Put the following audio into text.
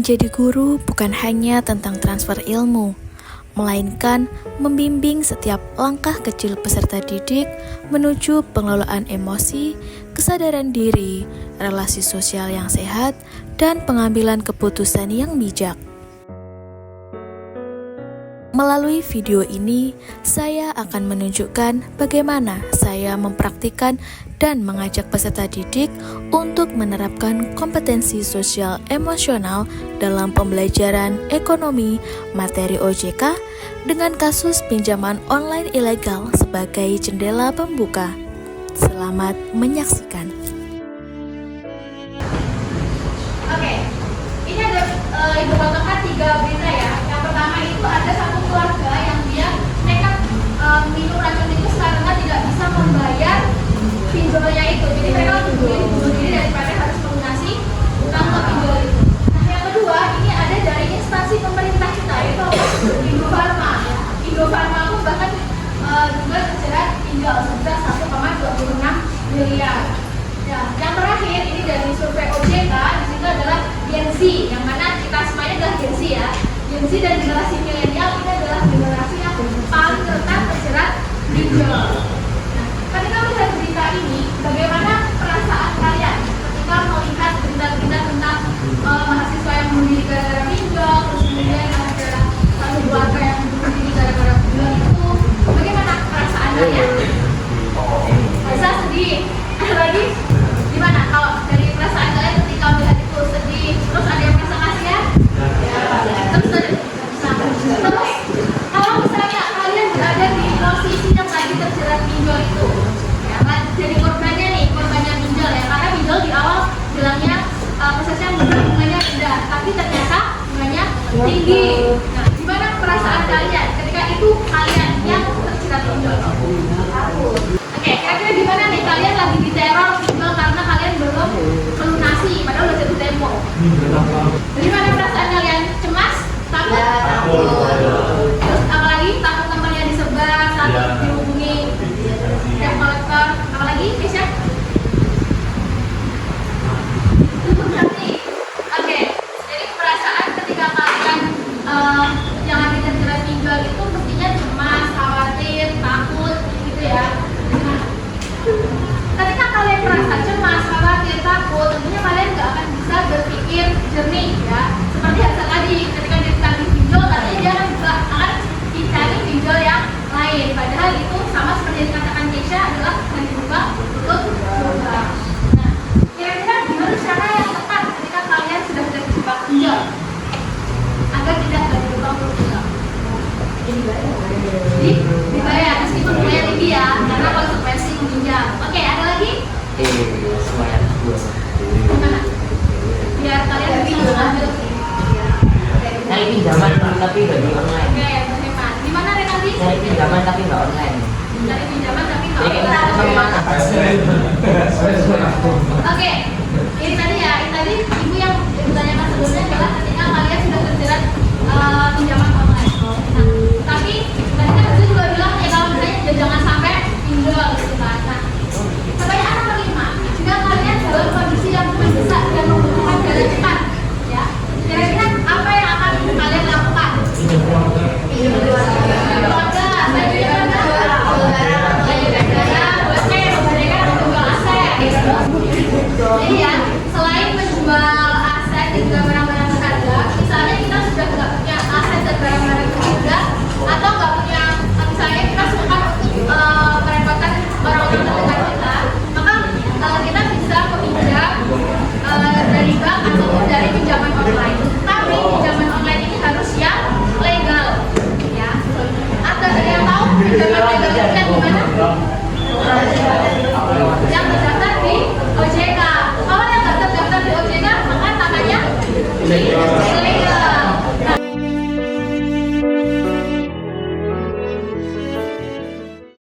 Menjadi guru bukan hanya tentang transfer ilmu, melainkan membimbing setiap langkah kecil peserta didik menuju pengelolaan emosi, kesadaran diri, relasi sosial yang sehat, dan pengambilan keputusan yang bijak. Melalui video ini, saya akan menunjukkan bagaimana saya mempraktikkan dan mengajak peserta didik untuk menerapkan kompetensi sosial emosional dalam pembelajaran ekonomi materi OJK dengan kasus pinjaman online ilegal sebagai jendela pembuka. Selamat menyaksikan. Oke, ini ada Ibu bagikan 3 berita ya. Yang pertama itu ada satu keluarga yang dia nekat minum racun itu karena tidak bisa membayar pinjolnya itu. Jadi mereka bunuh diri daripada harus melunasi utang ke pinjol itu. Nah, yang kedua ini ada dari instansi pemerintah kita yaitu Indofarma. Indofarma itu bahkan juga terjerat pinjol sebesar 1,26 miliar. Ya, yang terakhir ini dari survei OJK di situ adalah Gen Z, yang mana kita semuanya adalah Gen Z ya. Gen Z dan generasi milenial ini adalah generasi yang paling rentan terjerat pinjol. Nah, ketika melihat berita ini, bagaimana perasaan kalian ketika melihat berita-berita tentang mahasiswa yang bunuh diri gara-gara pinjol, terus kemudian ada satu keluarga yang bunuh diri gara-gara pinjol itu, bagaimana perasaan kalian? Bisa sedih, lagi gimana kalau dari perasaan kalian ketika melihat itu sedih, terus ada yang merasa kasihan? Terus kalau misalnya kalian berada di posisi yang lagi terjerat pinjol itu, ya kan, jadi korbannya nih, korbannya pinjol ya, karena pinjol di awal bilangnya prosesnya mudah, bunganya rendah, tapi ternyata bunganya tinggi. Nah, gimana perasaan kalian ketika itu kalian yang terjerat pinjol? Oke, kira-kira gimana nih kalian lagi diteror pinjol karena kalian belum melunasi padahal udah jatuh tempo? Gimana perasaan kalian? Cemas? Takut? Terus apalagi takut nomornya disebar, takut dihubungi debt collector, apalagi Kesha? Oke, jadi perasaan ketika kalian yang lagi terjerat pinjol itu mestinya cemas, khawatir, takut gitu ya. Ketika kalian merasa cemas, khawatir, takut, tentunya kalian nggak akan bisa berpikir jernih ya. Seperti Hasan tadi, ketika ditagih pinjol, katanya dia akan dicari pinjol yang lain. Padahal itu sama seperti yang dikatakan Kesha adalah yang dibuka untuk coba. Nah, kira-kira gimana cara yang tepat ketika kalian sudah terjebak pinjol agar tidak terjebak untuk pinjol? Dibayar meskipun bunganya tinggi ya, karena konsekuensi meminjam. Oke, ada lagi? Semuanya Gimana? Biar kalian lebih mengambil. Cari pinjaman tapi nggak di online. Oke, berhemat. Gimana Renaldi? Cari pinjaman tapi nggak online. Cari pinjaman tapi nggak Jadi kayak online. mana? Oke, ini tadi ibu yang ditanyakan sebelumnya adalah ketika kalian sudah terjerat pinjaman online. Nah,